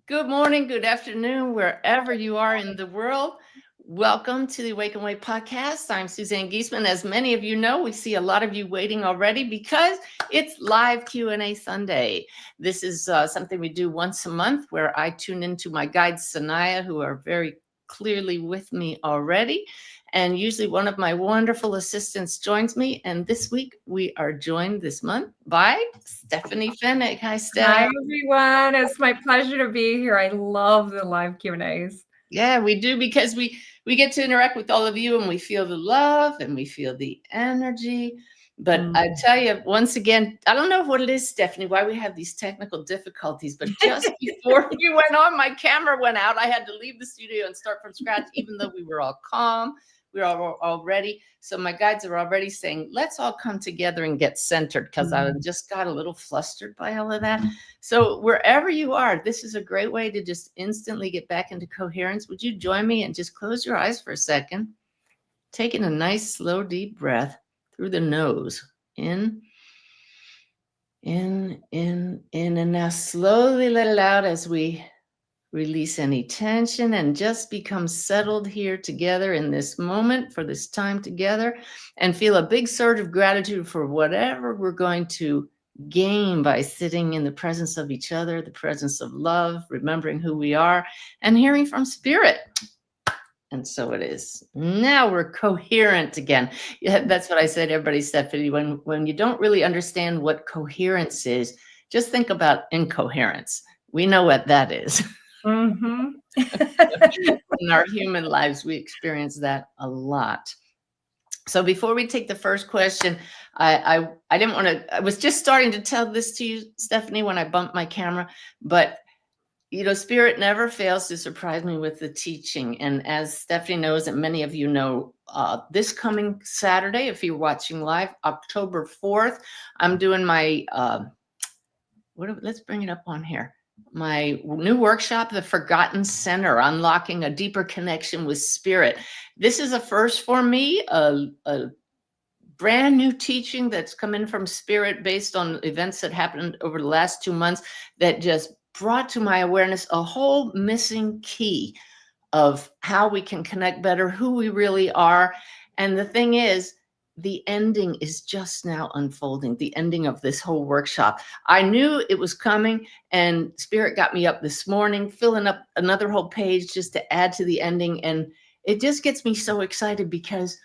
Good morning, good afternoon, wherever you are in the world. Welcome to the Wake and Wait podcast. I'm Suzanne Giesemann. As many of you know, we see a lot of you waiting already because it's live Q&A Sunday. This is something we do once a month where I tune into my guides, Sanaya, who are very clearly with me already. And usually one of my wonderful assistants joins me. And this week we are joined this month by Stephanie Fennick. Hi, Hi, Steph. everyone. It's my pleasure to be here. I love the live Q&As. Yeah, we do because we get to interact with all of you and we feel the love and we feel the energy. But I tell you, once again, I don't know what it is, Stephanie, why we have these technical difficulties, but just before we went on, my camera went out. I had to leave the studio and start from scratch, even though we were all calm. We were all ready. So my guides are already saying, let's all come together and get centered because I just got a little flustered by all of that. So wherever you are, this is a great way to just instantly get back into coherence. Would you join me and just close your eyes for a second? Taking a nice, slow, deep breath through the nose. In, and now slowly let it out as we release any tension and just become settled here together in this moment for this time together and feel a big surge of gratitude for whatever we're going to gain by sitting in the presence of each other, the presence of love, remembering who we are, and hearing from spirit. And so it is. Now we're coherent again. Yeah, that's what I said, everybody, Stephanie. When you don't really understand what coherence is, just think about incoherence. We know what that is. In our human lives, we experience that a lot. So before we take the first question, I didn't want to, I was just starting to tell this to you, Stephanie, when I bumped my camera, but you know, Spirit never fails to surprise me with the teaching. And as Stephanie knows, and many of you know, this coming Saturday, if you're watching live, October 4th, I'm doing my, let's bring it up on here. My new workshop, The Forgotten Center, Unlocking a Deeper Connection with Spirit. This is a first for me, a brand new teaching that's come in from Spirit based on events that happened over the last 2 months that just brought to my awareness a whole missing key of how we can connect better, who we really are. And the thing is, the ending is just now unfolding, the ending of this whole workshop. I knew it was coming, and Spirit got me up this morning, filling up another whole page just to add to the ending. And it just gets me so excited because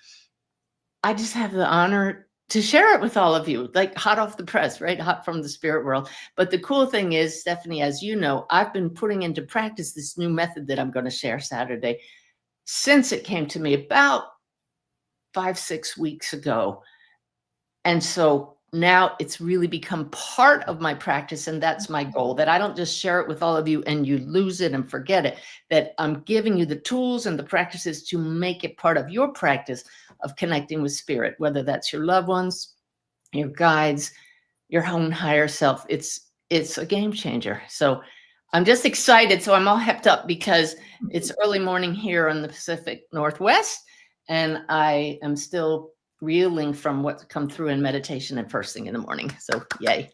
I just have the honor to share it with all of you, like hot off the press, right? Hot from the spirit world. But the cool thing is, Stephanie, as you know, I've been putting into practice this new method that I'm going to share Saturday since it came to me about 5-6 weeks ago. And so now it's really become part of my practice. And that's my goal, that I don't just share it with all of you and you lose it and forget it, that I'm giving you the tools and the practices to make it part of your practice of connecting with spirit, whether that's your loved ones, your guides, your own higher self. It's a game changer. So I'm just excited. So I'm all hepped up because it's early morning here in the Pacific Northwest, and I am still reeling from what's come through in meditation and first thing in the morning. So yay.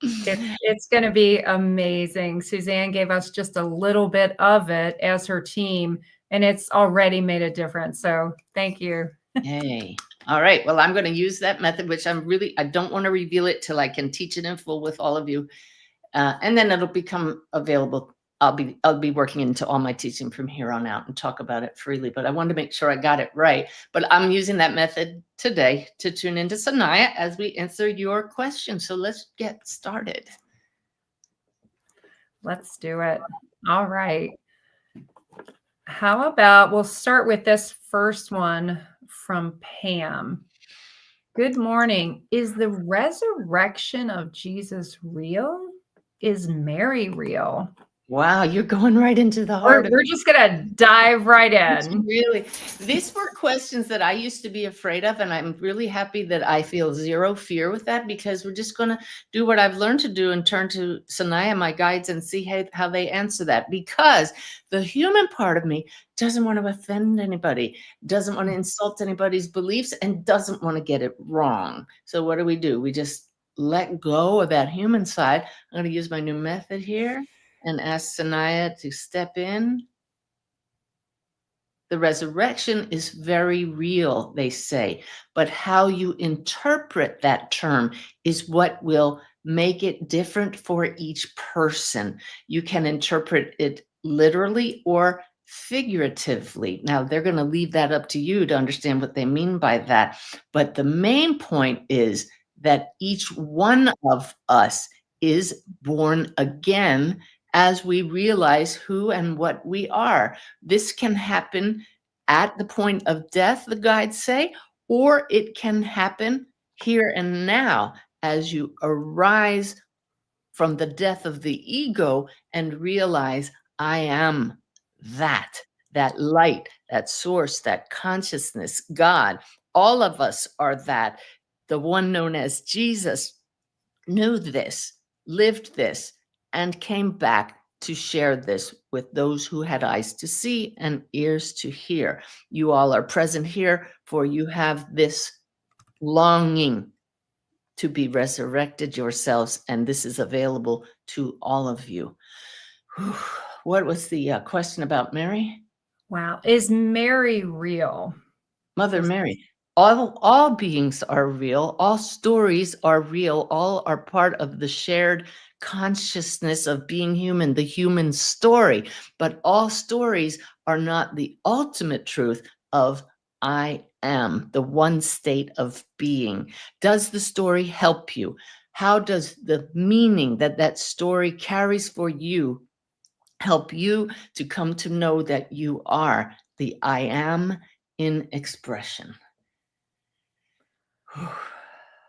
It's going to be amazing. Suzanne gave us just a little bit of it as her team, and it's already made a difference. So thank you. Yay. All right. Well, I'm going to use that method, which I don't want to reveal it till I can teach it in full with all of you. And then it'll become available. I'll be working into all my teaching from here on out and talk about it freely, but I wanted to make sure I got it right. But I'm using that method today to tune into Sanaya as we answer your questions. So let's get started. Let's do it. All right. How about we'll start with this first one from Pam. Good morning. Is the resurrection of Jesus real? Is Mary real? Wow, you're going right into the heart of it. We're just going to dive right in. Really, these were questions that I used to be afraid of, and I'm really happy that I feel zero fear with that, because we're just going to do what I've learned to do and turn to Sanaya, my guides, and see how they answer that, because the human part of me doesn't want to offend anybody, doesn't want to insult anybody's beliefs, and doesn't want to get it wrong. So what do? We just let go of that human side. I'm going to use my new method here. and ask Sanaya to step in. The resurrection is very real, they say, but how you interpret that term is what will make it different for each person. You can interpret it literally or figuratively. Now, they're going to leave that up to you to understand what they mean by that. But the main point is that each one of us is born again as we realize who and what we are. This can happen at the point of death, the guides say, or it can happen here and now as you arise from the death of the ego and realize I am that, that light, that source, that consciousness, God. All of us are that. The one known as Jesus knew this, lived this, and came back to share this with those who had eyes to see and ears to hear. You all are present here, for you have this longing to be resurrected yourselves, and this is available to all of you. Whew. What was the question about Mary? Wow. Is Mary real? Mother Mary. All beings are real. All stories are real. All are part of the shared consciousness of being human, the human story. But all stories are not the ultimate truth of I am, the one state of being. Does the story help you? How does the meaning that that story carries for you help you to come to know that you are the I am in expression?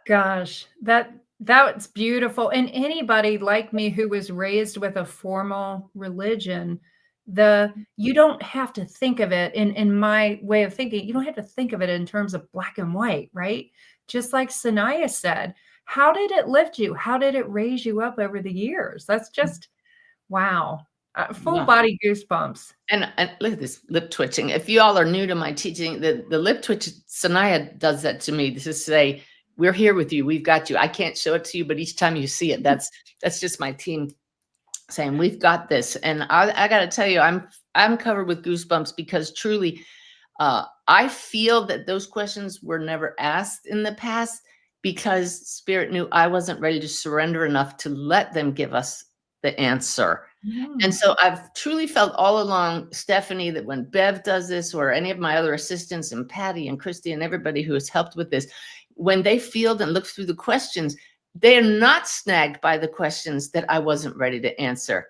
Gosh, that's beautiful. And anybody like me who was raised with a formal religion, you don't have to think of it in my way of thinking, you don't have to think of it in terms of black and white, right? Just like Sanaya said, how did it lift you? How did it raise you up over the years? That's just wow. Full Yeah. body goosebumps. And look at this lip twitching. If you all are new to my teaching, the lip twitch, Sanaya does that to me to say, we're here with you. We've got you. I can't show it to you, but each time you see it, that's just my team saying, we've got this. And I got to tell you, I'm covered with goosebumps because truly, I feel that those questions were never asked in the past because Spirit knew I wasn't ready to surrender enough to let them give us the answer. And so I've truly felt all along, Stephanie, that when Bev does this, or any of my other assistants, and Patty and Christy and everybody who has helped with this, when they field and look through the questions, they are not snagged by the questions that I wasn't ready to answer.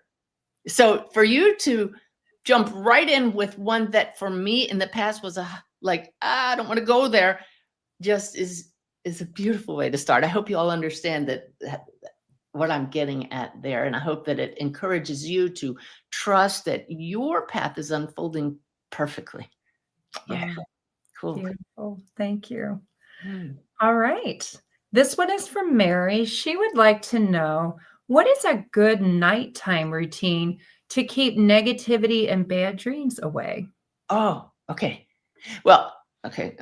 So for you to jump right in with one that for me in the past was I don't want to go there, just is a beautiful way to start. I hope you all understand that what I'm getting at there. And I hope that it encourages you to trust that your path is unfolding perfectly. Yeah. Cool. Beautiful. Thank you. Hmm. All right. This one is from Mary. She would like to know, what is a good nighttime routine to keep negativity and bad dreams away? Oh, okay. Well, okay.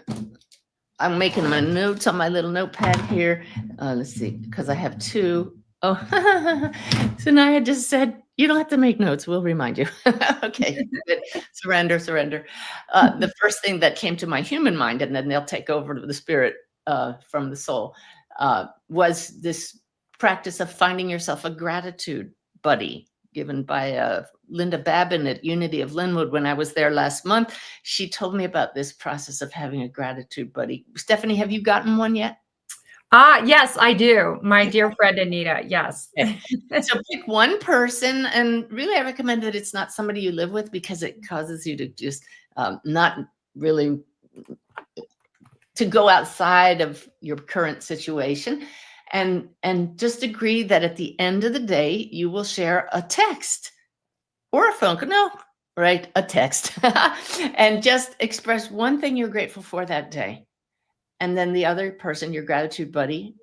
I'm making my notes on my little notepad here. Let's see, because I have two. Oh, Sanaya just said, you don't have to make notes. We'll remind you. Okay, good. Surrender, surrender. The first thing that came to my human mind, and then they'll take over to the spirit from the soul, was this practice of finding yourself a gratitude buddy given by Linda Babin at Unity of Linwood when I was there last month. She told me about this process of having a gratitude buddy. Stephanie, have you gotten one yet? Yes, I do. My dear friend Anita. Yes. Okay. So pick one person, and really I recommend that it's not somebody you live with because it causes you to just not really to go outside of your current situation, and just agree that at the end of the day you will share a text or a phone call. No, right, a text, and just express one thing you're grateful for that day, and then the other person, your gratitude buddy,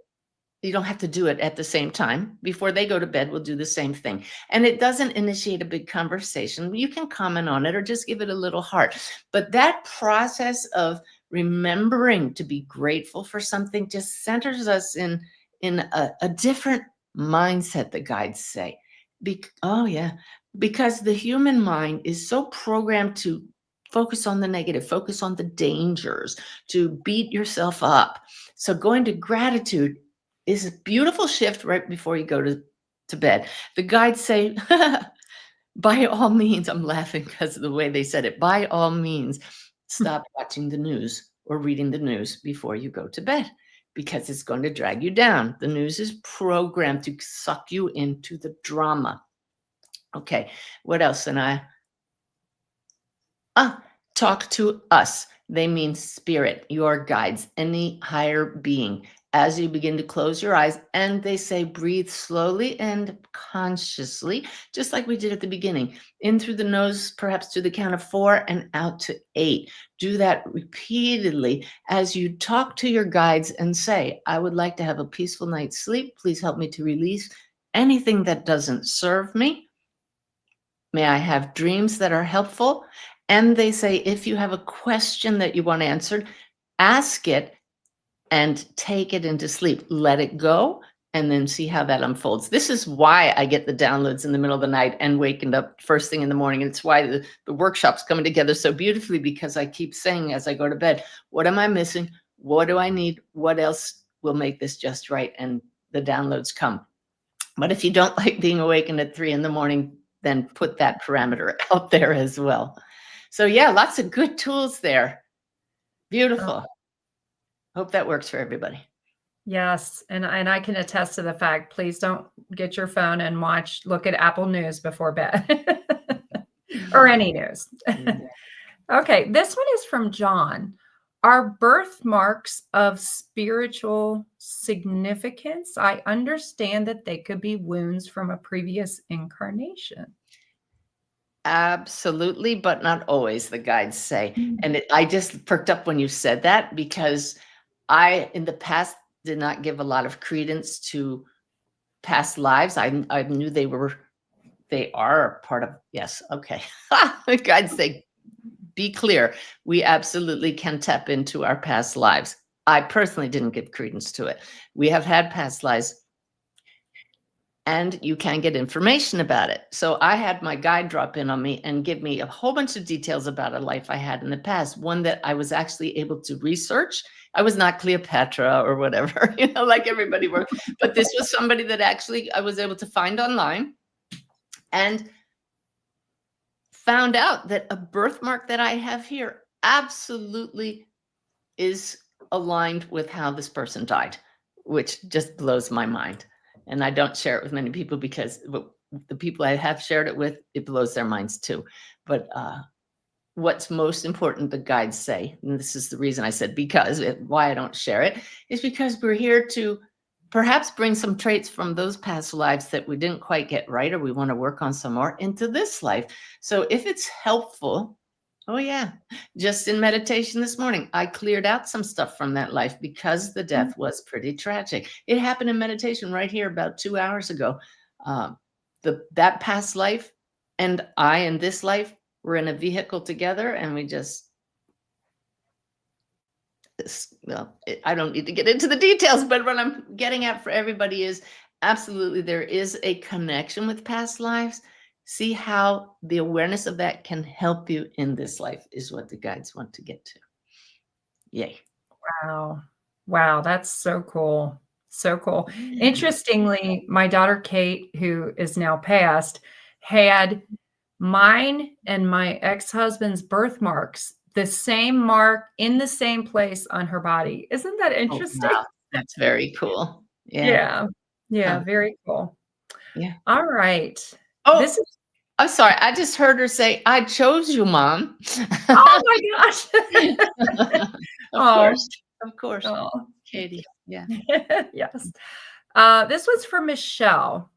you don't have to do it at the same time. Before they go to bed, we'll do the same thing. And it doesn't initiate a big conversation. You can comment on it or just give it a little heart. But that process of remembering to be grateful for something just centers us in a different mindset, the guides say. Oh, yeah. Because the human mind is so programmed to focus on the negative, focus on the dangers, to beat yourself up. So going to gratitude is a beautiful shift right before you go to bed. The guides say, by all means, I'm laughing because of the way they said it. By all means, stop watching the news or reading the news before you go to bed because it's going to drag you down. The news is programmed to suck you into the drama. Okay, what else? And talk to us. They mean spirit, your guides, any higher being. As you begin to close your eyes, and they say breathe slowly and consciously, just like we did at the beginning. In through the nose, perhaps to the count of 4 and out to 8. Do that repeatedly as you talk to your guides and say, I would like to have a peaceful night's sleep. Please help me to release anything that doesn't serve me. May I have dreams that are helpful? And they say, if you have a question that you want answered, ask it and take it into sleep. Let it go and then see how that unfolds. This is why I get the downloads in the middle of the night and waking up first thing in the morning. And it's why the workshop's coming together so beautifully, because I keep saying as I go to bed, what am I missing? What do I need? What else will make this just right? And the downloads come. But if you don't like being awakened at 3 in the morning, then put that parameter out there as well. So yeah, lots of good tools there. Beautiful. Hope that works for everybody. Yes, and I can attest to the fact, please don't get your phone and look at Apple News before bed or any news. Okay, this one is from John. Are birthmarks of spiritual significance? I understand that they could be wounds from a previous incarnation. Absolutely, but not always, the guides say. And I just perked up when you said that, because I, in the past, did not give a lot of credence to past lives. I knew they are a part of, yes, okay. The guides say, be clear, we absolutely can tap into our past lives. I personally didn't give credence to it. We have had past lives, and you can get information about it. So I had my guide drop in on me and give me a whole bunch of details about a life I had in the past, one that I was actually able to research. I was not Cleopatra or whatever, like everybody were, but this was somebody that actually I was able to find online and found out that a birthmark that I have here absolutely is aligned with how this person died, which just blows my mind. And I don't share it with many people because the people I have shared it with, it blows their minds too. But what's most important, the guides say, and this is the reason I said why I don't share it, is because we're here to perhaps bring some traits from those past lives that we didn't quite get right, or we want to work on some more into this life. So if it's helpful, oh yeah, just in meditation this morning, I cleared out some stuff from that life because the death was pretty tragic. It happened in meditation right here about 2 hours ago. That past life and I in this life were in a vehicle together, and we just, well, I don't need to get into the details, but what I'm getting at for everybody is absolutely there is a connection with past lives. See how the awareness of that can help you in this life is what the guides want to get to. Yay. Wow. Wow, that's so cool. So cool. Interestingly, my daughter Kate, who is now passed, had mine and my ex-husband's birthmarks, the same mark in the same place on her body. Isn't that Oh, interesting? wow. That's very cool. Yeah. Yeah. Yeah, Huh. very cool. Yeah. All right. Oh, This is I'm sorry. I just heard her say, I chose you, Mom. oh my gosh. Of Oh, course. Of course. oh. Katie. Yeah. Yes. This was for Michelle.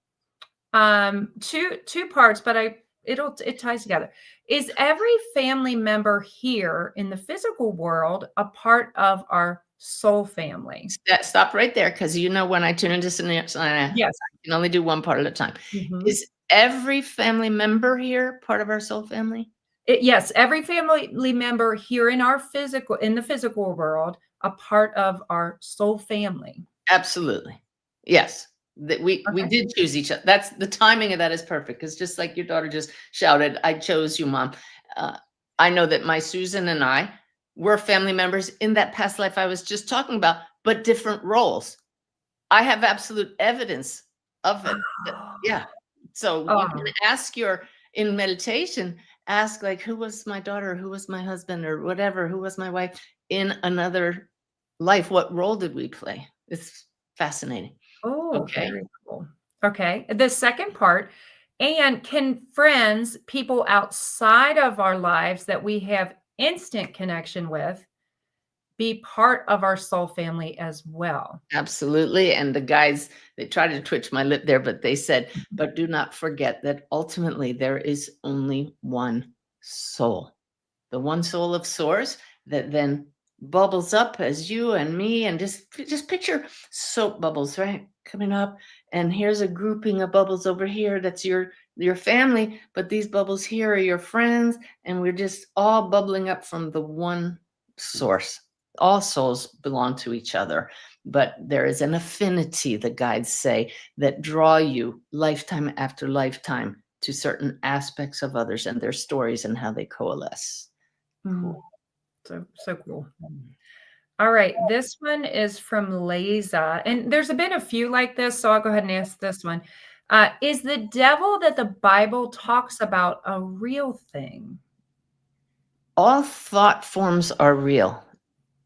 Two parts, but it ties together. Is every family member here in the physical world a part of our soul family? Stop right there, because when I tune into Sanaya, Yes. I can only do one part at a time. Mhm. Is every family member here part of our soul family? Yes, every family member here in the physical world, a part of our soul family. Absolutely. Yes. that we Okay. did choose each other. That's the timing of that is perfect, because just like your daughter just shouted, I chose you, Mom. I know that my Susan and I were family members in that past life I was just talking about, but different roles. I have absolute evidence of it. Yeah. So you can Oh, ask in meditation, ask like, who was my daughter? Who was my husband, or whatever? Who was my wife in another life? What role did we play? It's fascinating. oh, Okay. very cool. Okay. The second part, and can friends, people outside of our lives that we have instant connection with, be part of our soul family as well? Absolutely. And the guys, they tried to twitch my lip there, but they said, but do not forget that ultimately there is only one soul, the one soul of source that then bubbles up as you and me, and just picture soap bubbles, right? Coming up, and here's a grouping of bubbles over here. That's your family, but these bubbles here are your friends, and we're just all bubbling up from the one source. All souls belong to each other, but there is an affinity, the guides say, that draw you lifetime after lifetime to certain aspects of others and their stories and how they coalesce. Mm, Cool. so cool. All right, this one is from Liza, and there's been a few like this, so I'll go ahead and ask this one. Is the devil that the Bible talks about a real thing? All thought forms are real,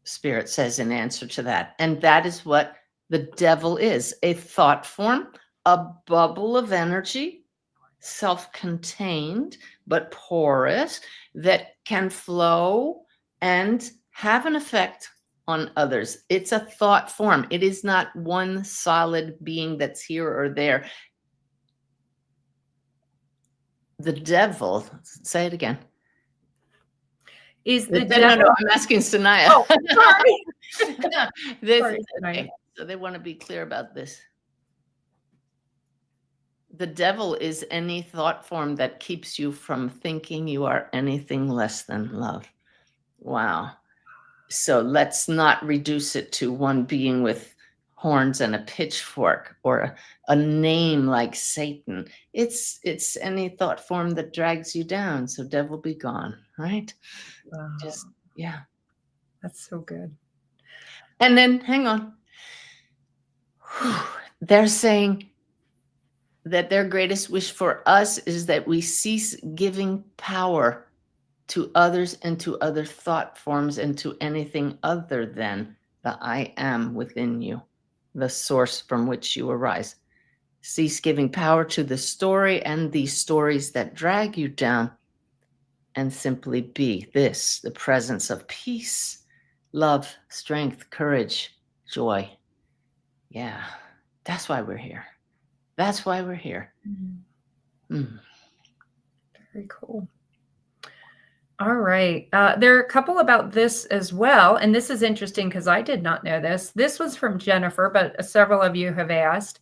Spirit says in answer to that. And that is what the devil is, a thought form, a bubble of energy, self-contained but porous, that can flow and have an effect on others. It's a thought form. It is not one solid being that's here or there. The devil, say it again. Is No, the no, devil I'm asking Sanaya. Oh, sorry. No, this Sorry, okay, Sanaya. so they want to be clear about this. The devil is any thought form that keeps you from thinking you are anything less than love. Wow. So let's not reduce it to one being with horns and a pitchfork, or a name like Satan. It's any thought form that drags you down. So devil be gone, right? Wow, Just yeah. that's so good. And then hang on. They're saying that their greatest wish for us is that we cease giving power to others and to other thought forms and to anything other than the I am within you, the source from which you arise. Cease giving power to the story and these stories that drag you down, and simply be this, the presence of peace, love, strength, courage, joy. Yeah, that's why we're here. That's why we're here. Mm. Very cool. All right. There are a couple about this as well. And this is interesting because I did not know this. This was from Jennifer, but several of you have asked.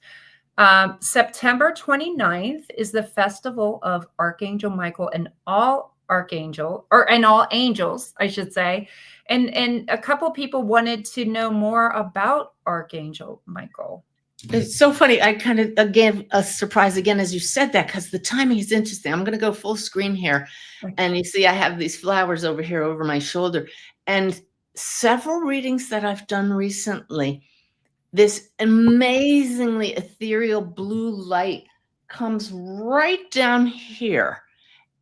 September 29th is the festival of Archangel Michael and all angels, I should say. And a couple people wanted to know more about Archangel Michael. It's so funny. I kind of, again, a surprise again as you said that, because the timing is interesting. I'm going to go full screen here. Okay. And you see, I have these flowers over here over my shoulder. And several readings that I've done recently, this amazingly ethereal blue light comes right down here.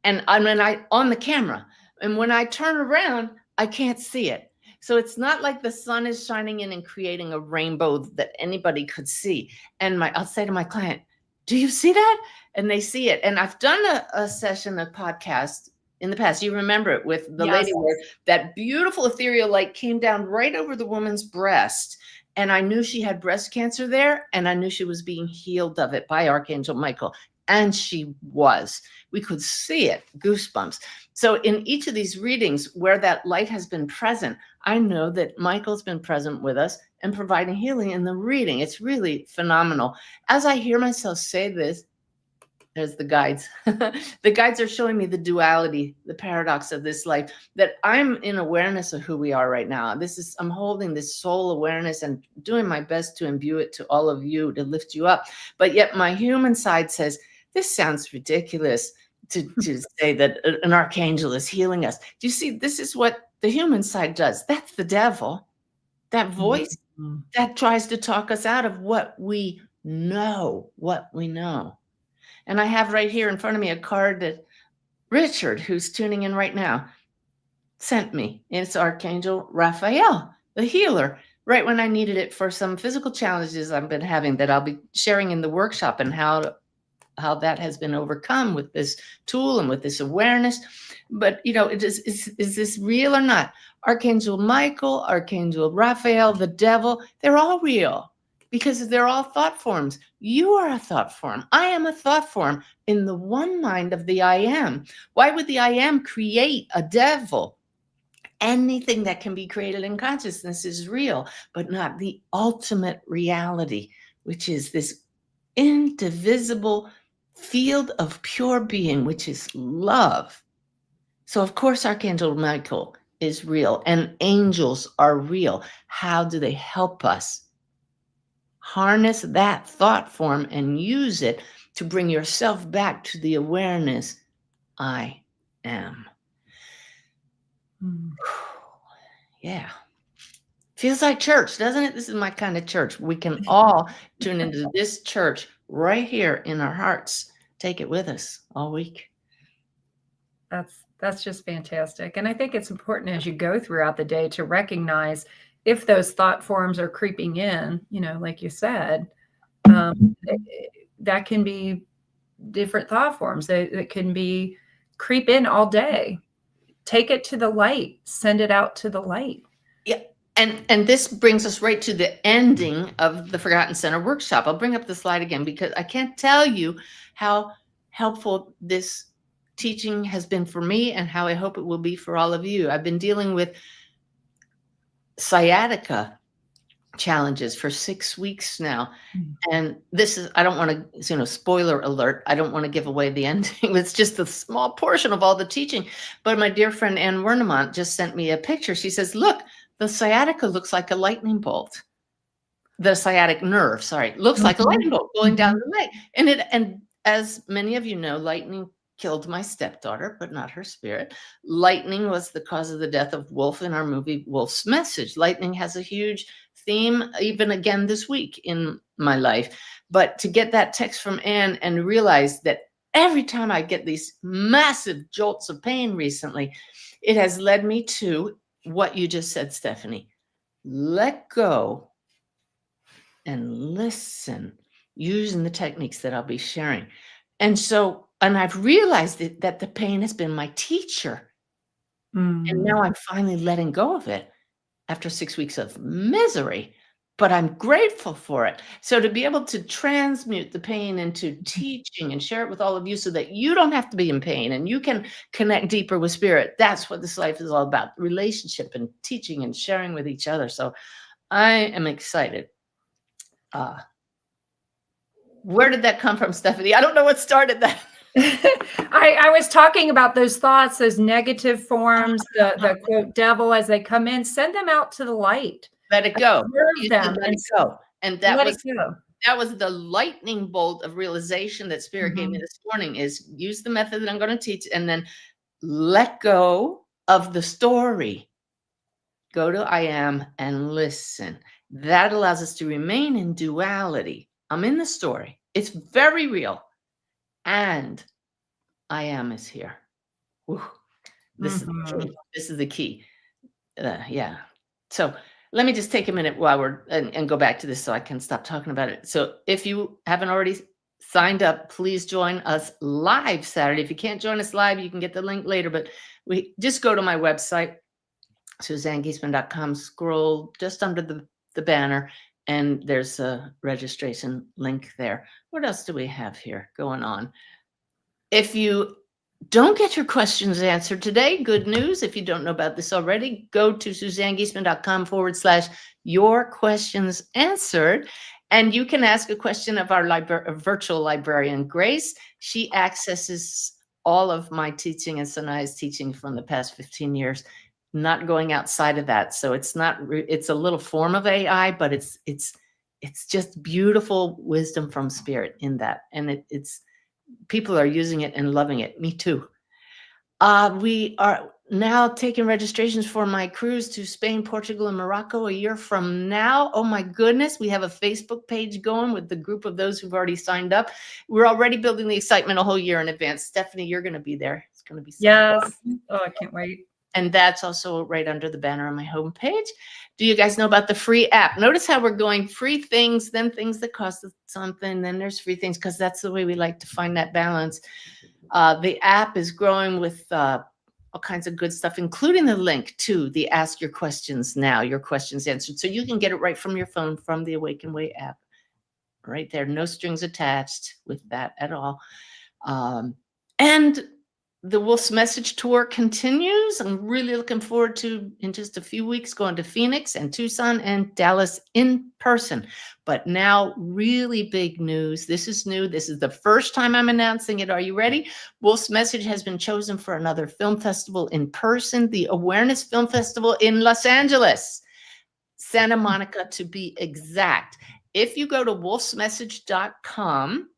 And I mean, on the camera. And when I turn around, I can't see it. So it's not like the sun is shining in and creating a rainbow that anybody could see. And I'll say to my client, do you see that? And they see it. And I've done a session, a podcast in the past. You remember it with the Yes. lady where that beautiful ethereal light came down right over the woman's breast. And I knew she had breast cancer there. And I knew she was being healed of it by Archangel Michael. And she was. We could see it, goosebumps. So in each of these readings where that light has been present, I know that Michael's been present with us and providing healing in the reading. It's really phenomenal. As I hear myself say this, There's the guides. The guides are showing me the duality, the paradox of this life, that I'm in awareness of who we are right now. I'm holding this soul awareness and doing my best to imbue it to all of you, to lift you up. But yet my human side says, this sounds ridiculous to say that an archangel is healing us. Do you see, this is what the human side does. That's the devil. That voice that tries to talk us out of what we know, And I have right here in front of me a card that Richard, who's tuning in right now, sent me. It's Archangel Raphael, the healer, right when I needed it for some physical challenges I've been having that I'll be sharing in the workshop, and how that has been overcome with this tool and with this awareness. But, is this real or not? Archangel Michael, Archangel Raphael, the devil, they're all real because they're all thought forms. You are a thought form. I am a thought form in the one mind of the I am. Why would the I am create a devil? Anything that can be created in consciousness is real, but not the ultimate reality, which is this indivisible field of pure being, which is love. So, of course, Archangel Michael is real and angels are real. How do they help us? Harness that thought form and use it to bring yourself back to the awareness I am. Yeah. Feels like church, doesn't it? This is my kind of church. We can all tune into this church right here in our hearts. Take it with us all week. That's just fantastic. And I think it's important as you go throughout the day to recognize if those thought forms are creeping in, like you said, that can be different thought forms that can be creep in all day. Take it to the light, send it out to the light. Yeah. And this brings us right to the ending of the Forgotten Center workshop. I'll bring up the slide again because I can't tell you how helpful this teaching has been for me and how I hope it will be for all of you. I've been dealing with sciatica challenges for 6 weeks now. And this is, I don't want to, spoiler alert, I don't want to give away the ending. It's just a small portion of all the teaching. But my dear friend Anne Wernemont just sent me a picture. She says, look, the sciatica looks like a lightning bolt. The sciatic nerve, looks like a lightning bolt going down the leg. And as many of you know, lightning killed my stepdaughter, but not her spirit. Lightning was the cause of the death of Wolf in our movie Wolf's Message. Lightning has a huge theme, even again this week in my life. But to get that text from Anne and realize that every time I get these massive jolts of pain recently, it has led me to what you just said, Stephanie. Let go and listen using the techniques that I'll be sharing. And I've realized that the pain has been my teacher. And now I'm finally letting go of it after 6 weeks of misery, but I'm grateful for it. So to be able to transmute the pain into teaching and share it with all of you so that you don't have to be in pain and you can connect deeper with spirit. That's what this life is all about, relationship and teaching and sharing with each other. So I am excited. Where did that come from, Stephanie? I don't know what started that. I was talking about those thoughts, those negative forms, the quote devil as they come in, send them out to the light. Let it go. Let it go. And that was the lightning bolt of realization that Spirit gave me this morning, is use the method that I'm going to teach and then let go of the story. Go to I am and listen. That allows us to remain in duality. I'm in the story. It's very real. And I am is here. Whew. This is the key. This is the key. Yeah. So let me just take a minute while we're and go back to this so I can stop talking about it. So if you haven't already signed up, please join us live Saturday. If you can't join us live, you can get the link later. But we just go to my website, SuzanneGiesemann.com, scroll just under the banner, and there's a registration link there. What else do we have here going on? If you don't get your questions answered today, good news. If you don't know about this already, go to SuzanneGiesemann.com /your questions answered. And you can ask a question of our virtual librarian, Grace. She accesses all of my teaching and Sanaya's teaching from the past 15 years, not going outside of that. So it's not, it's a little form of AI, but it's just beautiful wisdom from spirit in that. And it's, people are using it and loving it. Me too. We are now taking registrations for my cruise to Spain, Portugal, and Morocco a year from now. Oh my goodness. We have a Facebook page going with the group of those who've already signed up. We're already building the excitement a whole year in advance. Stephanie, you're going to be there. It's going to be so Yes. Oh, I can't wait. And that's also right under the banner on my homepage. Do you guys know about the free app? Notice how we're going free things, then things that cost something, then there's free things, because that's the way we like to find that balance. The app is growing with all kinds of good stuff, including the link to the Ask Your Questions Now, your questions answered. So you can get it right from your phone, from the Awaken Way app. Right there, no strings attached with that at all. And the Wolf's Message Tour continues. I'm really looking forward to, in just a few weeks, going to Phoenix and Tucson and Dallas in person. But now, really big news. This is new. This is the first time I'm announcing it. Are you ready? Wolf's Message has been chosen for another film festival in person, the Awareness Film Festival in Los Angeles, Santa Monica to be exact. If you go to wolfsmessage.com,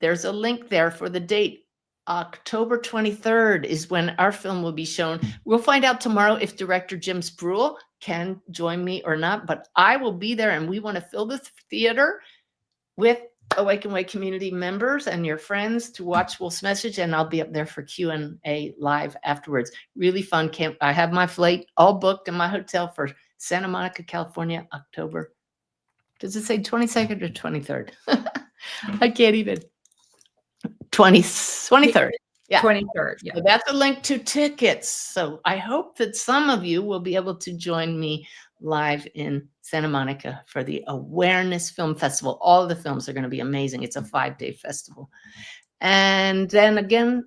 there's a link there for the date. October 23rd is when our film will be shown. We'll find out tomorrow if director Jim Spruill can join me or not, but I will be there, and we want to fill the theater with Awaken Way community members and your friends to watch Wolf's Message, and I'll be up there for Q&A live afterwards. Really fun camp. I have my flight all booked in my hotel for Santa Monica, California, October. Does it say 22nd or 23rd? I can't even. 23rd. Yeah. 23rd. Yeah. So that's a link to tickets. So I hope that some of you will be able to join me live in Santa Monica for the Awareness Film Festival. All of the films are going to be amazing. It's a 5-day festival. And then again,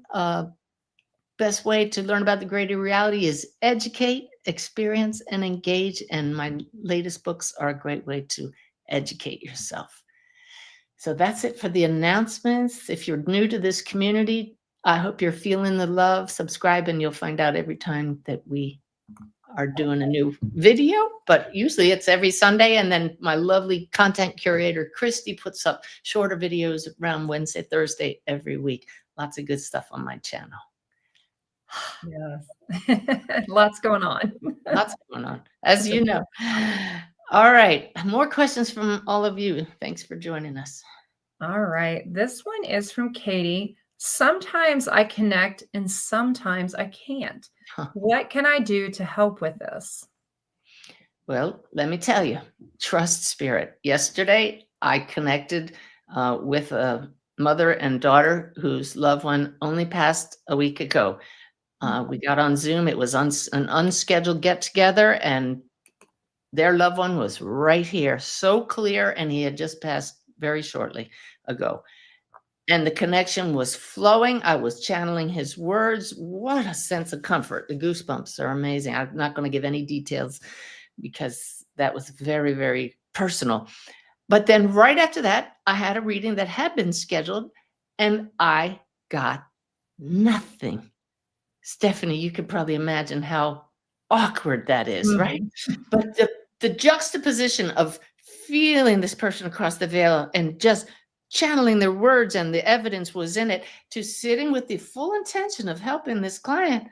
best way to learn about the greater reality is educate, experience, and engage. And my latest books are a great way to educate yourself. So that's it for the announcements. If you're new to this community, I hope you're feeling the love. Subscribe and you'll find out every time that we are doing a new video, but usually it's every Sunday. And then my lovely content curator, Christy, puts up shorter videos around Wednesday, Thursday, every week. Lots of good stuff on my channel. Yes. Lots going on. Lots going on, as you know. All right. More questions from all of you. Thanks for joining us. All right. This one is from Katie. Sometimes I connect and sometimes I can't. Huh. What can I do to help with this? Well, let me tell you, trust spirit. Yesterday, I connected with a mother and daughter whose loved one only passed a week ago. We got on Zoom. It was an unscheduled get together, and their loved one was right here, so clear, and he had just passed very shortly ago. And the connection was flowing. I was channeling his words. What a sense of comfort. The goosebumps are amazing. I'm not going to give any details because that was very, very personal. But then right after that, I had a reading that had been scheduled, and I got nothing. Stephanie, you could probably imagine how awkward that is, right? But the juxtaposition of feeling this person across the veil and just channeling their words, and the evidence was in it, to sitting with the full intention of helping this client.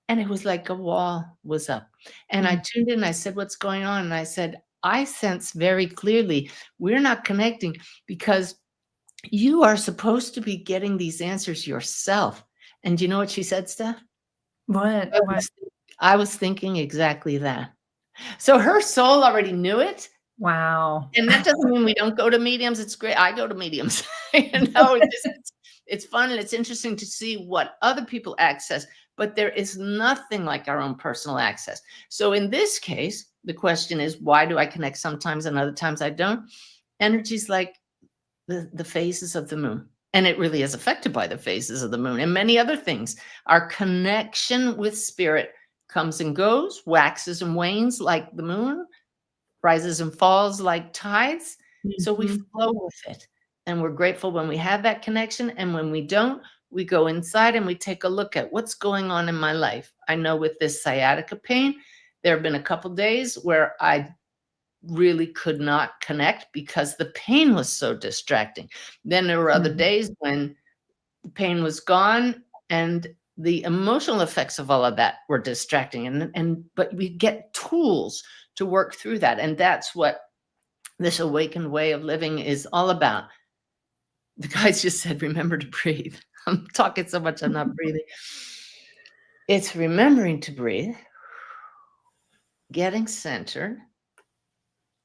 And it was like a wall was up. And I tuned in, I said, what's going on? And I said, I sense very clearly we're not connecting because you are supposed to be getting these answers yourself. And you know what she said, Steph? What? I was thinking exactly that. So her soul already knew it. Wow. And that doesn't mean we don't go to mediums. It's great. I go to mediums. It's fun and it's interesting to see what other people access, but there is nothing like our own personal access. So in this case, the question is, why do I connect sometimes and other times I don't? Energy's like the phases of the moon. And it really is affected by the phases of the moon and many other things. Our connection with spirit comes and goes, waxes and wanes like the moon, rises and falls like tides. So we Mhm. flow with it. And we're grateful when we have that connection. And when we don't, we go inside and we take a look at what's going on in my life. I know with this sciatica pain, there have been a couple days where I really could not connect because the pain was so distracting. Then there were other Mhm. days when the pain was gone and the emotional effects of all of that were distracting. But we get tools to work through that. And that's what this awakened way of living is all about. The guys just said, remember to breathe. I'm talking so much, I'm not breathing. It's remembering to breathe, getting centered,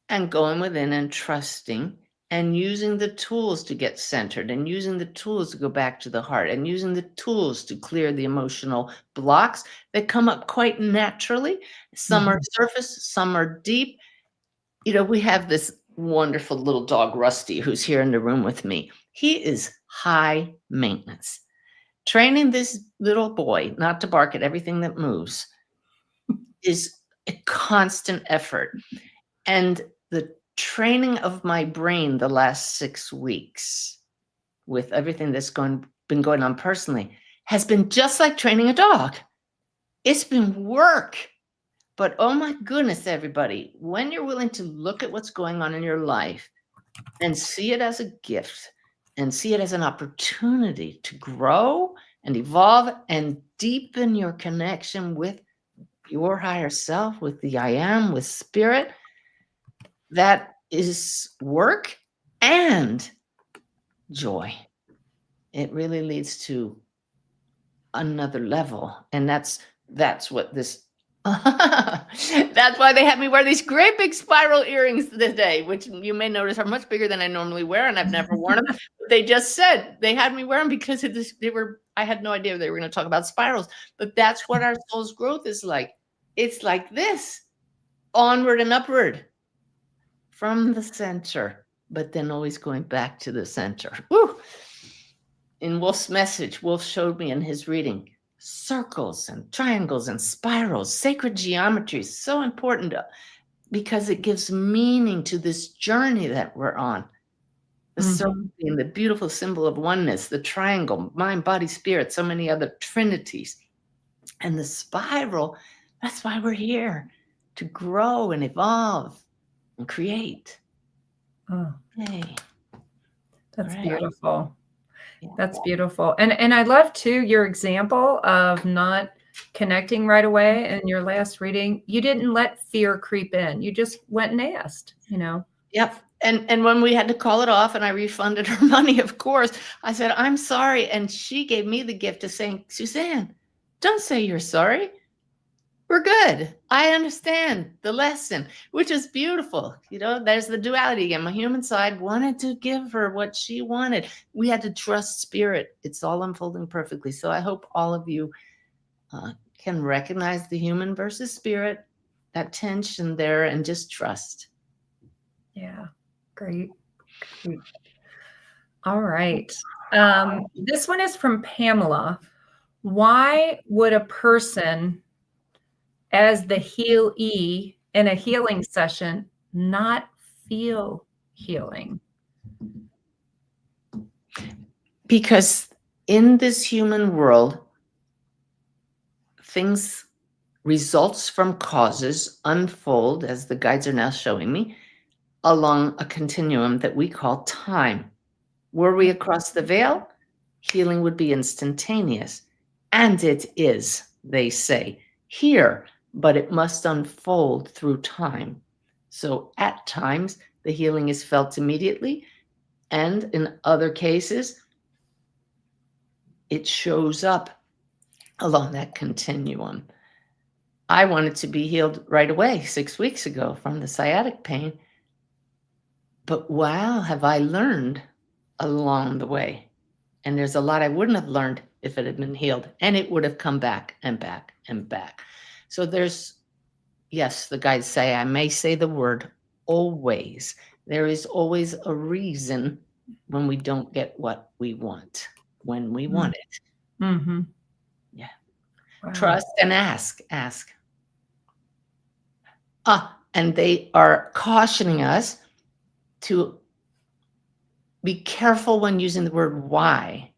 and going within and trusting and using the tools to get centered and using the tools to go back to the heart and using the tools to clear the emotional blocks that come up quite naturally. Some are Mhm. surface, some are deep. We have this wonderful little dog, Rusty, who's here in the room with me. He is high maintenance. Training this little boy not to bark at everything that moves is a constant effort. And the training of my brain the last 6 weeks with everything that's been going on personally has been just like training a dog. It's been work. But oh my goodness, everybody, when you're willing to look at what's going on in your life and see it as a gift and see it as an opportunity to grow and evolve and deepen your connection with your higher self, with the I am, with spirit, that is work and joy. It really leads to another level. And that's what this that's why they had me wear these great big spiral earrings today, which you may notice are much bigger than I normally wear, and I've never worn them. They just said they had me wear them because I had no idea they were going to talk about spirals, but that's what our soul's growth is like. It's like this, onward and upward from the center, but then always going back to the center. Woo! In Wolf's message, Wolf showed me in his reading circles and triangles and spirals. Sacred geometry is so important because it gives meaning to this journey that we're on. The circle Mhm. being the beautiful symbol of oneness, the triangle, mind, body, spirit, so many other trinities. And the spiral, that's why we're here, to grow and evolve and create. Oh, Yay. All that's right. beautiful. Yeah. That's beautiful. And I love too your example of not connecting right away in your last reading. You didn't let fear creep in. You just went and asked, you know. Yep. And when we had to call it off and I refunded her money, of course, I said, I'm sorry. And she gave me the gift of saying, Suzanne, don't say you're sorry. We're good. I understand the lesson, which is beautiful. There's the duality again. My human side wanted to give her what she wanted. We had to trust spirit. It's all unfolding perfectly. So I hope all of you can recognize the human versus spirit, that tension there, and just trust. Yeah. Great. Great. All right. This one is from Pamela. Why would a person, as the healee in a healing session, not feel healing? Because in this human world, things, results from causes unfold, as the guides are now showing me, along a continuum that we call time. Were we across the veil, healing would be instantaneous. And it is, they say, here, but it must unfold through time. So at times, the healing is felt immediately, and in other cases, it shows up along that continuum. I wanted to be healed right away 6 weeks ago from the sciatic pain. But wow, have I learned along the way. And there's a lot I wouldn't have learned if it had been healed, and it would have come back and back and back. So yes, the guides say, I may say the word always. There is always a reason when we don't get what we want, when we want it. Mm-hmm. Yeah. Wow. Trust and ask. And they are cautioning us to be careful when using the word why.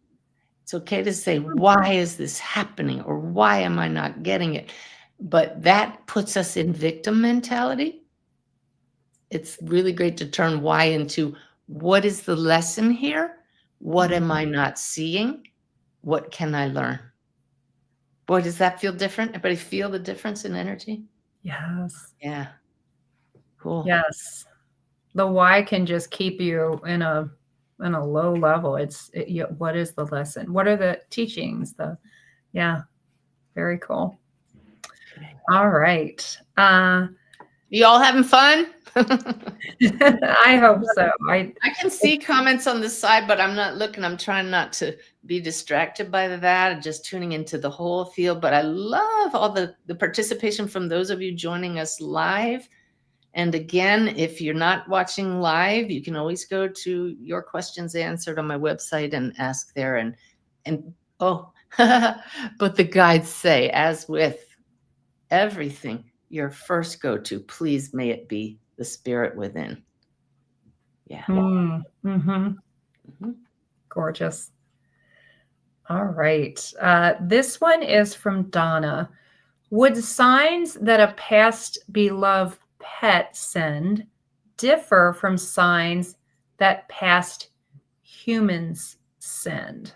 It's okay to say, why is this happening? Or why am I not getting it? But that puts us in victim mentality. It's really great to turn why into what is the lesson here? What am I not seeing? What can I learn? Boy, does that feel different? Everybody feel the difference in energy? Yes. Yeah. Cool. Yes. The why can just keep you in a low level. What is the lesson? What are the teachings? Yeah, very cool. Okay. All right. You all having fun? I hope so. I can see comments on the side, but I'm not looking. I'm trying not to be distracted by that and just tuning into the whole field. But I love all the participation from those of you joining us live. And again, if you're not watching live, you can always go to Your Questions Answered on my website and ask there. And oh, but the guides say, as with everything, your first go-to, please may it be the spirit within. Yeah. Mm-hmm. Gorgeous. All right. This one is from Donna. Would signs that a past beloved pet send differ from signs that past humans send?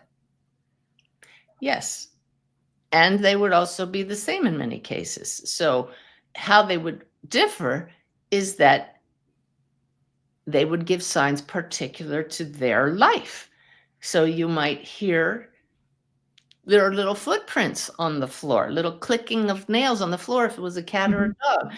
Yes. And they would also be the same in many cases. So how they would differ is that they would give signs particular to their life. So you might hear there are little footprints on the floor, little clicking of nails on the floor if it was a cat or a dog.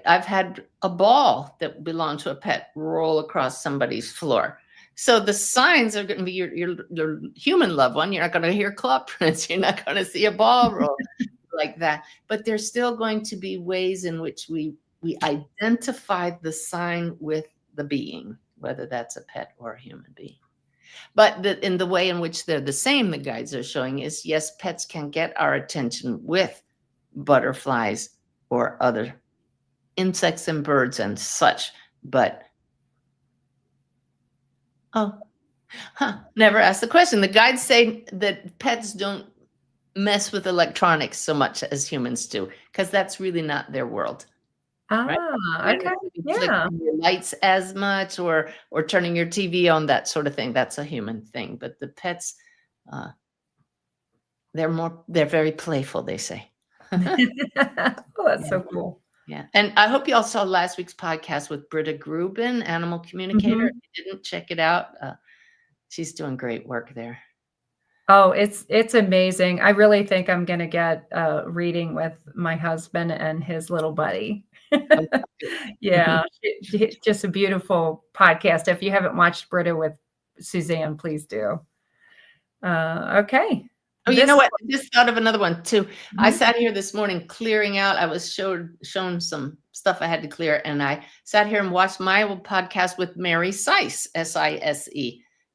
I've had a ball that belonged to a pet roll across somebody's floor. So the signs are going to be your human loved one. You're not going to hear claw prints. You're not going to see a ball roll like that. But there's still going to be ways in which we identify the sign with the being, whether that's a pet or a human being. But in the way in which they're the same, the guides are showing is, yes, pets can get our attention with butterflies or other insects and birds and such. But, never asked the question. The guides say that pets don't mess with electronics so much as humans do, because that's really not their world. Right? They're Okay. not gonna be Yeah. flickering your lights as much or turning your TV on, that sort of thing. That's a human thing. But the pets, uh, they're very playful, they say. Oh, that's Yeah. so cool. Yeah. And I hope you all saw last week's podcast with Britta Grubin, animal communicator. Mhm. If you didn't, check it out. She's doing great work there. Oh, it's amazing. I really think I'm gonna get a reading with my husband and his little buddy. Yeah, just a beautiful podcast. If you haven't watched Britta with Suzanne, please do. Okay. Oh, you This know what? I just thought of another one too. I Mhm. sat here this morning clearing out. I was shown some stuff I had to clear, and I sat here and watched my old podcast with Mary Sice, Sise.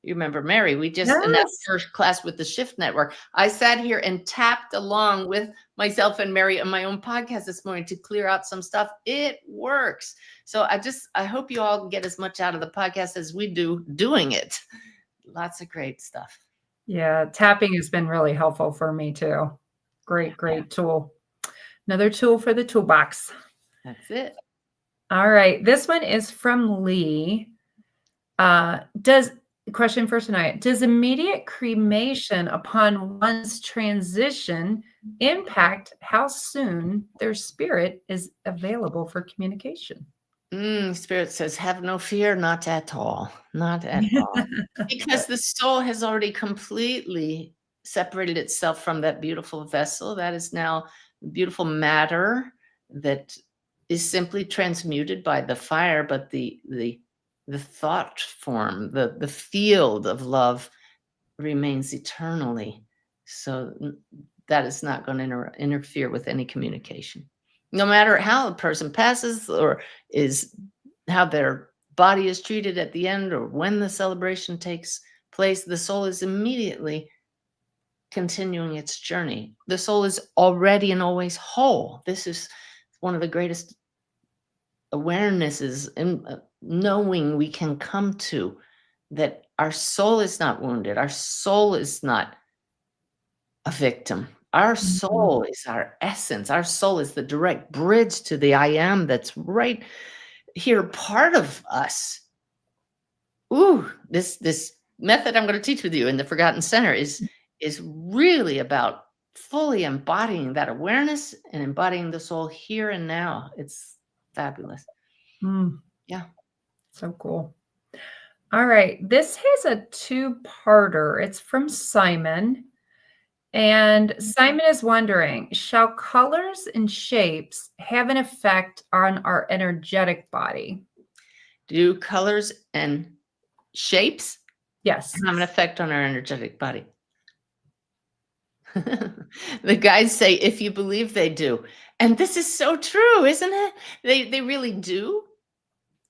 You remember Mary? We just in that Yes. first class with the Shift Network. I sat here and tapped along with myself and Mary on my own podcast this morning to clear out some stuff. It works. So I hope you all get as much out of the podcast as we do doing it. Lots of great stuff. Yeah, tapping has been really helpful for me too. Great, great tool. Another tool for the toolbox. That's it. All right. This one is from Lee. Does question for tonight, does immediate cremation upon one's transition impact how soon their spirit is available for communication? Spirit says, have no fear, not at all. Not at all. Because the soul has already completely separated itself from that beautiful vessel. That is now beautiful matter that is simply transmuted by the fire, but the thought form, the field of love remains eternally. So that is not going to interfere with any communication. No matter how a person passes or is how their body is treated at the end or when the celebration takes place, the soul is immediately continuing its journey. The soul is already and always whole. This is one of the greatest awarenesses and knowing we can come to, that our soul is not wounded. Our soul is not a victim. Our Mhm. soul is our essence. Our soul is the direct bridge to the I am that's right here, part of us. Ooh, this method I'm going to teach with you in the Forgotten Center is really about fully embodying that awareness and embodying the soul here and now. It's fabulous. Mm, Yeah. so cool. All right. This has a two-parter. It's from Simon. And Simon is wondering, shall colors and shapes have an effect on our energetic body? Do colors and shapes Yes. have an effect on our energetic body? The guys say, if you believe they do. And this is so true, isn't it? They really do.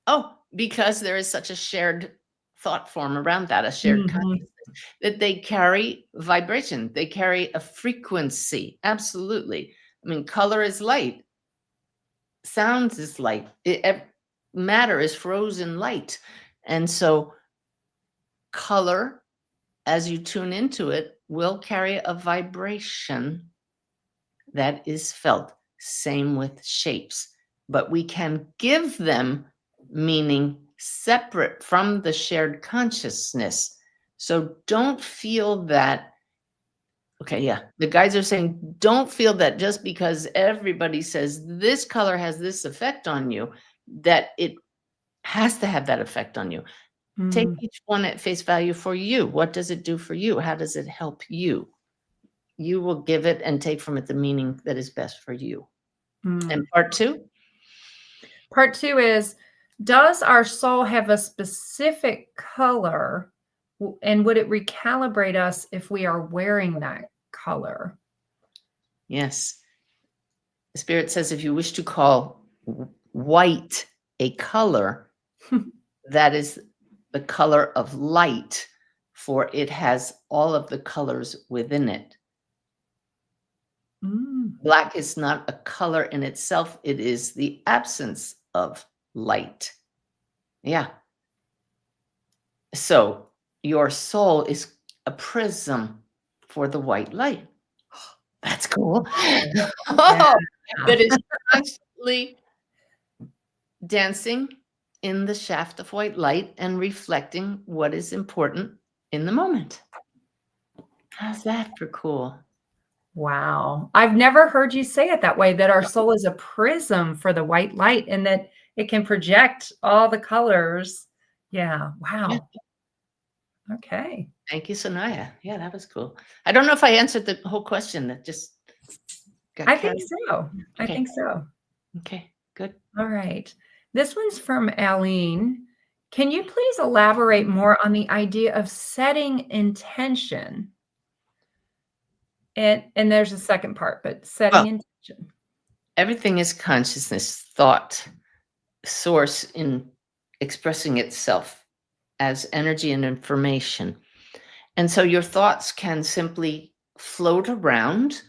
Oh, because there is such a shared thought form around that, a shared Mhm. consciousness, that they carry vibration. They carry a frequency. Absolutely. I mean, color is light, sounds is light, matter is frozen light. And so, color, as you tune into it, will carry a vibration that is felt. Same with shapes, but we can give them meaning separate from the shared consciousness. So don't feel that, okay, yeah, the guys are saying, don't feel that just because everybody says this color has this effect on you, that it has to have that effect on you. Take Mm, each one at face value for you. What does it do for you? How does it help you? You will give it and take from it the meaning that is best for you. And mm. part two? Part two is, does our soul have a specific color, and would it recalibrate us if we are wearing that color? Yes. The Spirit says if you wish to call white a color, that is the color of light, for it has all of the colors within it. Mm, Black is not a color in itself, it is the absence of light. Yeah. So your soul is a prism for the white light. That's cool. yeah. Oh, that is constantly dancing in the shaft of white light and reflecting what is important in the moment. How's that for cool? Wow. I've never heard you say it that way, that our soul is a prism for the white light and that it can project all the colors. Yeah. Yeah. Wow. Okay. Thank you, Sanaya. Yeah, that was cool. I don't know if I answered the whole question. That just got I think carried. so. I Okay. think so. Okay. Good. All right. This one's from Aline. Can you please elaborate more on the idea of setting intention? And there's a second part, but Well, setting intention. everything is consciousness, thought, source in expressing itself as energy and information. And so your thoughts can simply float around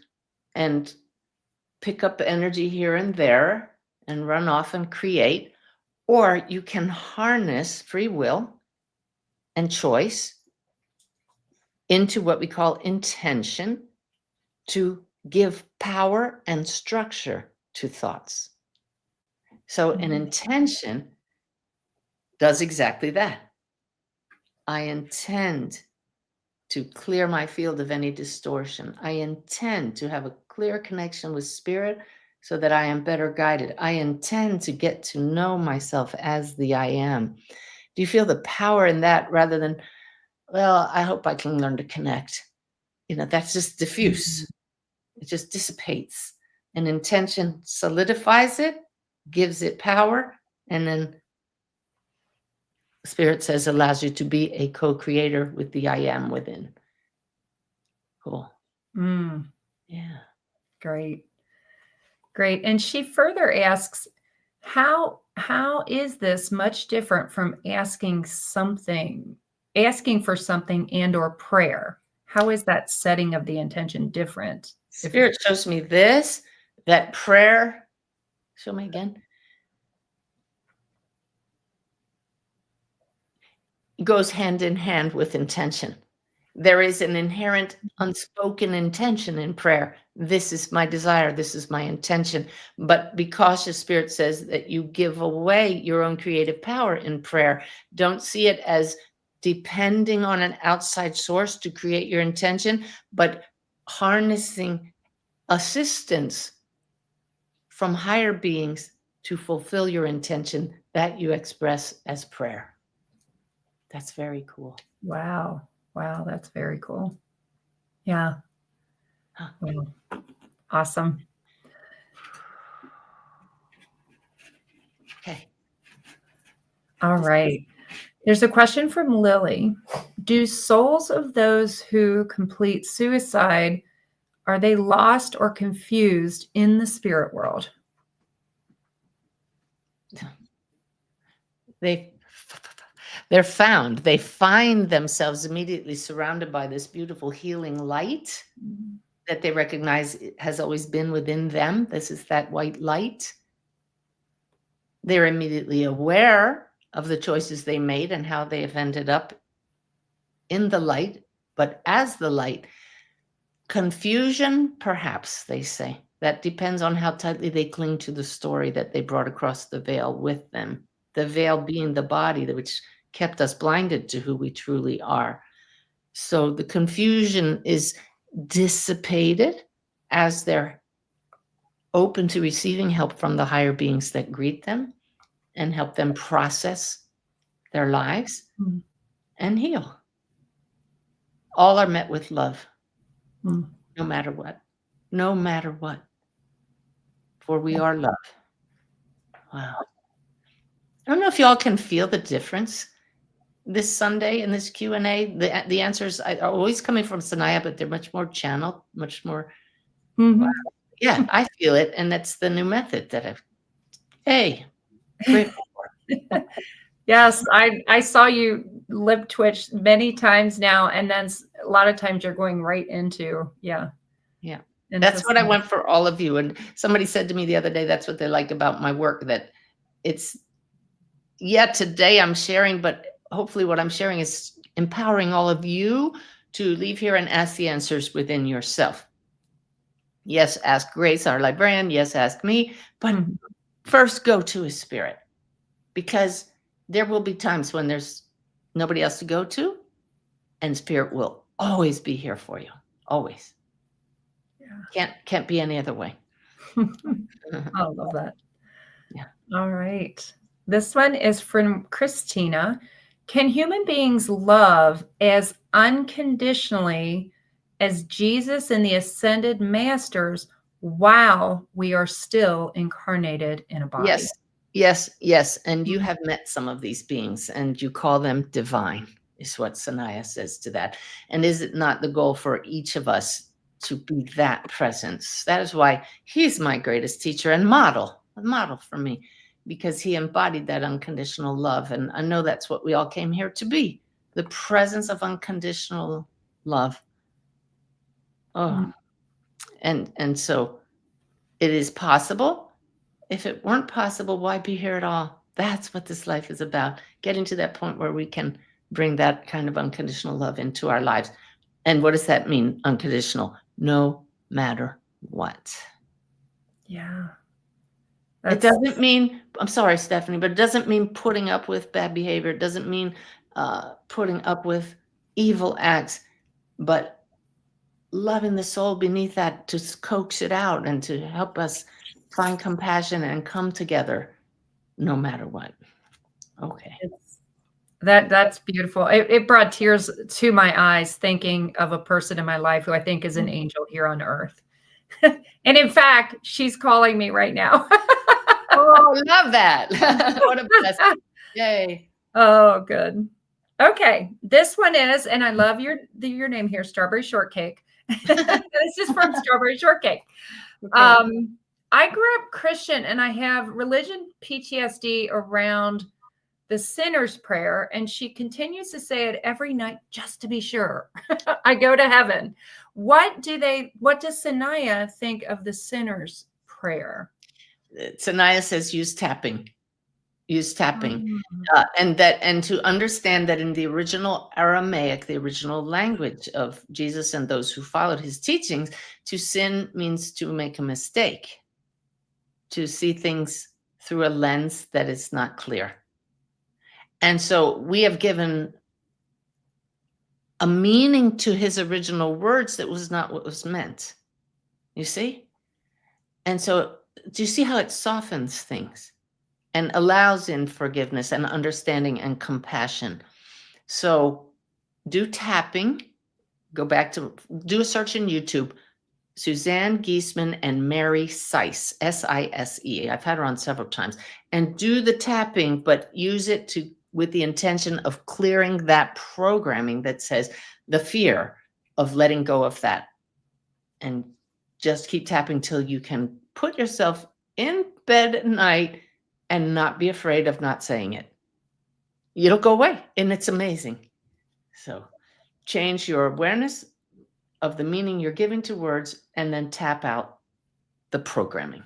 and pick up energy here and there and run off and create, or you can harness free will and choice into what we call intention to give power and structure to thoughts. So an Mhm. intention does exactly that. I intend to clear my field of any distortion. I intend to have a clear connection with spirit so that I am better guided. I intend to get to know myself as the I am. Do you feel the power in that rather than, well, I hope I can learn to connect? That's just Mhm. diffuse. It just dissipates. An intention solidifies it, gives it power, and then spirit says allows you to be a co-creator with the I am within. Cool. Mm, Yeah. great. Great. And she further asks, how is this much different from asking for something and or prayer? How is that setting of the intention different? If Spirit shows me this, that prayer. Show me again. goes hand in hand with intention. There is an inherent unspoken intention in prayer. This is my desire. This is my intention. But be cautious, Spirit says that you give away your own creative power in prayer. Don't see it as depending on an outside source to create your intention, but harnessing assistance from higher beings to fulfill your intention that you express as prayer. That's very cool. Wow. Wow, that's very cool. Yeah. Huh. Wow. Awesome. Okay. All right. There's a question from Lily. Do souls of those who complete suicide, are they lost or confused in the spirit world? They're found. They find themselves immediately surrounded by this beautiful healing light that they recognize has always been within them. This is that white light. They're immediately aware of the choices they made and how they have ended up in the light, but as the light. Confusion, perhaps, they say. That depends on how tightly they cling to the story that they brought across the veil with them. The veil being the body, which kept us blinded to who we truly are. So the confusion is dissipated as they're open to receiving help from the higher beings that greet them and help them process their lives and heal. All are met with love, no matter what. No matter what. For we are love. Wow. I don't know if y'all can feel the difference this Sunday in this Q&A. The answers are always coming from Sanaya, but they're much more channeled, much more. Wow. Yeah, I feel it. And that's the new method that I've, grateful for. Yes, I saw you lip twitch many times now, and then a lot of times you're going right into, Yeah. That's what I want for all of you. And somebody said to me the other day, that's what they like about my work, that it's, today I'm sharing, but hopefully what I'm sharing is empowering all of you to leave here and ask the answers within yourself. Yes, ask Grace, our librarian. Yes, ask me. But first go to his spirit, because there will be times when there's nobody else to go to, and spirit will always be here for you. Always. Can't be any other way. I love that. Yeah. All right. This one is from Christina. Can human beings love as unconditionally as Jesus and the ascended masters while we are still incarnated in a body? Yes. And you have met some of these beings and you call them divine, is what Sanaya says to that. And is it not the goal for each of us to be that presence? That is why he's my greatest teacher and model for me, because he embodied that unconditional love. And I know that's what we all came here to be, the presence of unconditional love. And so it is possible. If it weren't possible, why be here at all? That's what this life is about, getting to that point where we can bring that kind of unconditional love into our lives. And what does that mean, unconditional? No matter what. Yeah. It doesn't mean, I'm sorry, Stephanie, but it doesn't mean putting up with bad behavior. It doesn't mean putting up with evil acts, but loving the soul beneath that to coax it out and to help us find compassion and come together no matter what. Okay. That's beautiful. It brought tears to my eyes thinking of a person in my life who I think is an angel here on earth. And in fact, she's calling me right now. Oh, love that. What a blessing. Yay. Oh, good. Okay. This one is, and I love your name here, Strawberry Shortcake. This is from Strawberry Shortcake. Okay. I grew up Christian and I have religion PTSD around the sinner's prayer. And she continues to say it every night just to be sure I go to heaven. What does Sanaya think of the sinner's prayer? Sanaya says use tapping. Use tapping. Mm. And to understand that in the original Aramaic, the original language of Jesus and those who followed his teachings, to sin means to make a mistake, to see things through a lens that is not clear. And so we have given a meaning to his original words that was not what was meant. You see? And so do you see how it softens things and allows in forgiveness and understanding and compassion? So do tapping. Go back to do a search in YouTube. Suzanne Giesemann and Mary Sise, S-I-S-E. I've had her on several times. And do the tapping, but use it to with the intention of clearing that programming that says the fear of letting go of that. And just keep tapping till you can put yourself in bed at night and not be afraid of not saying it. It'll go away, and it's amazing. So change your awareness of the meaning you're giving to words and then tap out the programming.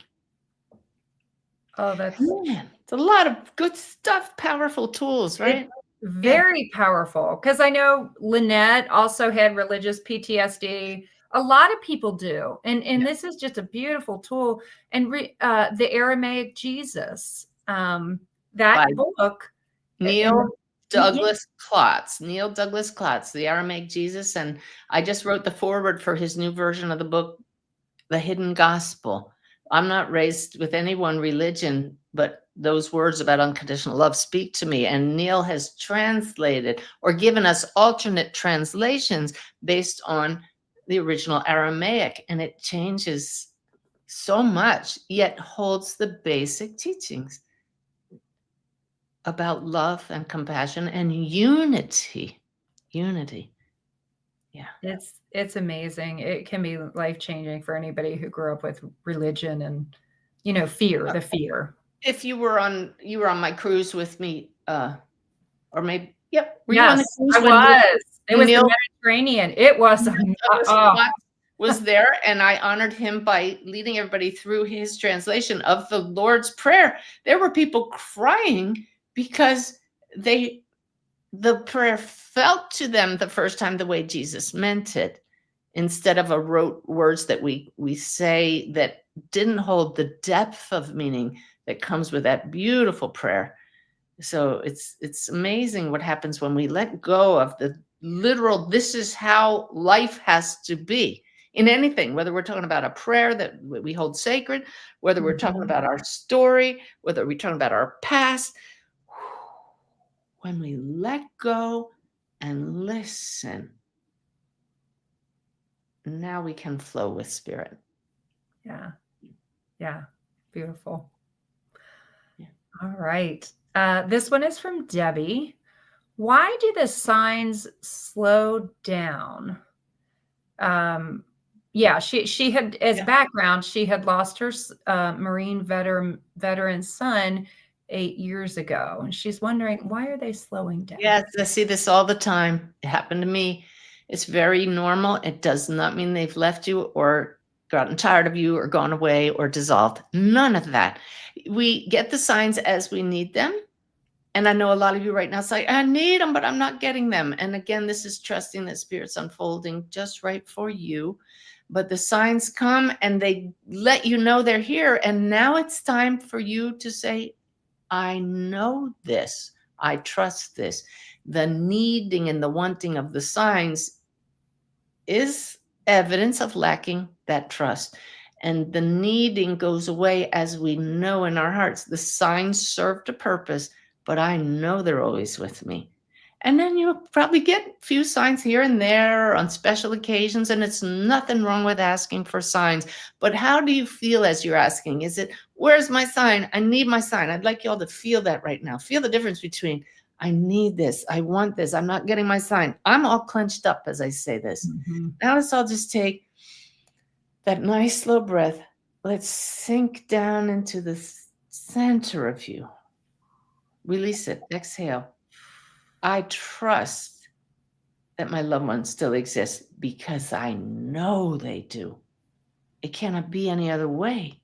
Oh, that's Man, it's a lot of good stuff, powerful tools, right? very powerful. Because I know Lynette also had religious PTSD. A lot of people do. And this is just a beautiful tool. And the Aramaic Jesus, that By book. Neil Douglas Klotz. Neil Douglas Klotz, the Aramaic Jesus. And I just wrote the foreword for his new version of the book, The Hidden Gospel. I'm not raised with any one religion, but those words about unconditional love speak to me. And Neil has translated or given us alternate translations based on the original Aramaic. And it changes so much, yet holds the basic teachings about love and compassion and unity. Unity. Yeah. It's amazing. It can be life-changing for anybody who grew up with religion and, you know, fear, the fear. If you were on my cruise with me, or maybe, yep. Were Yes, you on the cruise I when was. It was Neil the Mediterranean. It was was there, and I honored him by leading everybody through his translation of the Lord's Prayer. There were people crying because the prayer felt to them the first time the way Jesus meant it, instead of a rote words that we say that didn't hold the depth of meaning that comes with that beautiful prayer. So it's amazing what happens when we let go of the literal, this is how life has to be in anything, whether we're talking about a prayer that we hold sacred, whether we're talking about our story, whether we're talking about our past. When we let go and listen, now we can flow with spirit. Yeah. Yeah. Beautiful. Yeah. All right. This one is from Debbie. Why do the signs slow down? Yeah, she had, as background, she had lost her Marine veteran son 8 years ago, and she's wondering, why are they slowing down? Yes, I see this all the time. It happened to me. It's very normal. It does not mean they've left you or gotten tired of you or gone away or dissolved. None of that. We get the signs as we need them. And I know a lot of you right now say, I need them, but I'm not getting them. And again, this is trusting that Spirit's unfolding just right for you. But the signs come and they let you know they're here. And now it's time for you to say, I know this. I trust this. The needing and the wanting of the signs is evidence of lacking that trust. And the needing goes away as we know in our hearts. The signs served a purpose, but I know they're always with me. And then you'll probably get a few signs here and there on special occasions, and it's nothing wrong with asking for signs. But how do you feel as you're asking? Is it, where's my sign? I need my sign. I'd like you all to feel that right now. Feel the difference between, I need this, I want this, I'm not getting my sign. I'm all clenched up as I say this. Now let's all just take that nice slow breath. Let's sink down into the center of you. Release it. Exhale. I trust that my loved ones still exist because I know they do. It cannot be any other way.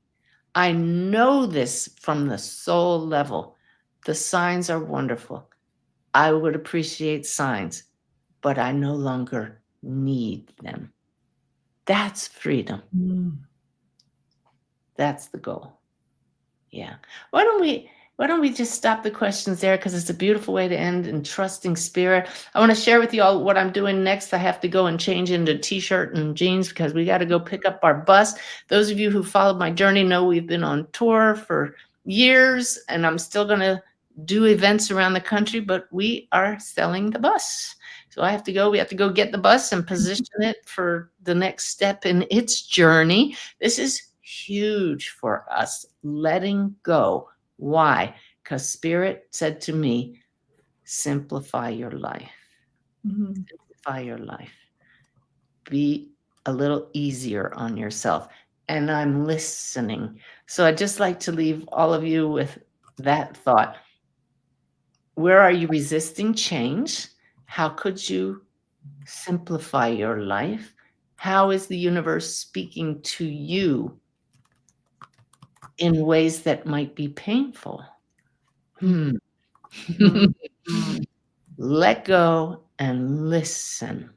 I know this from the soul level. The signs are wonderful. I would appreciate signs, but I no longer need them. That's freedom. That's the goal. Yeah. Why don't we just stop the questions there, because it's a beautiful way to end in trusting spirit. I want to share with you all what I'm doing next. I have to go and change into t-shirt and jeans because we got to go pick up our bus. Those of you who followed my journey know we've been on tour for years, and I'm still going to do events around the country, but we are selling the bus. So I have to go. We have to go get the bus and position it for the next step in its journey. This is huge for us, letting go. Why? Because Spirit said to me, simplify your life. Simplify your life. Be a little easier on yourself. And I'm listening. So I'd just like to leave all of you with that thought. Where are you resisting change? How could you simplify your life? How is the universe speaking to you in ways that might be painful? Let go and listen.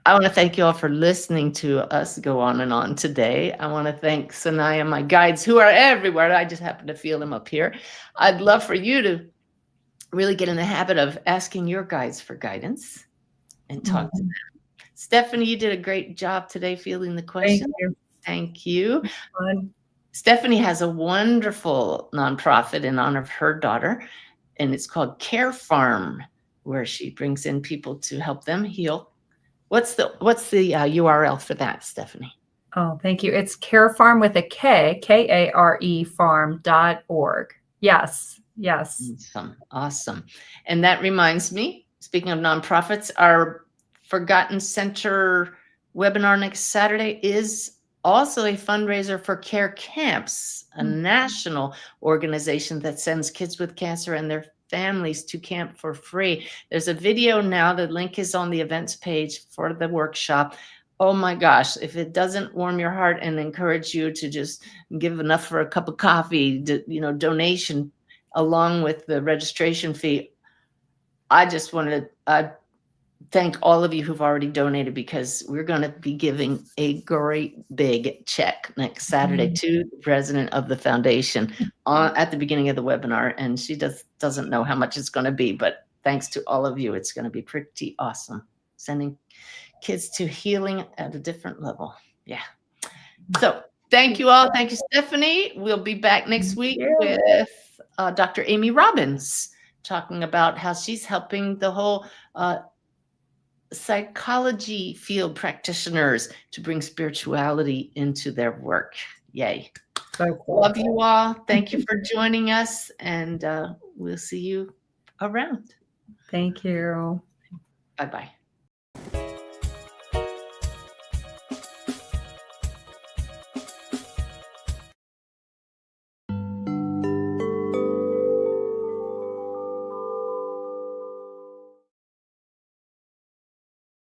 I want to thank you all for listening to us go on and on today. I want to thank Sanaya, my guides, who are everywhere. I just happen to feel them up here. I'd love for you to really get in the habit of asking your guides for guidance and talk to them. Stephanie, you did a great job today fielding the question. Thank you. Stephanie has a wonderful nonprofit in honor of her daughter, and it's called Care Farm, where she brings in people to help them heal. What's the URL for that, Stephanie? Oh, thank you. It's Care Farm with a K, K-A-R-E farm.org. Yes. Awesome. And that reminds me, speaking of nonprofits, our Forgotten Center webinar next Saturday is also a fundraiser for Care Camps, a national organization that sends kids with cancer and their families to camp for free. There's a video now. The link is on the events page for the workshop. Oh my gosh, if it doesn't warm your heart and encourage you to just give enough for a cup of coffee, donation along with the registration fee, I just wanted to thank all of you who've already donated, because we're going to be giving a great big check next Saturday to the president of the foundation at the beginning of the webinar. And she doesn't know how much it's going to be, but thanks to all of you, it's going to be pretty awesome. Sending kids to healing at a different level. Yeah. So thank you all. Thank you, Stephanie. We'll be back next week with Dr. Amy Robbins, talking about how she's helping the whole psychology field practitioners to bring spirituality into their work. Yay. So cool. Love you all. Thank you for joining us, and we'll see you around. Thank you. Bye-bye.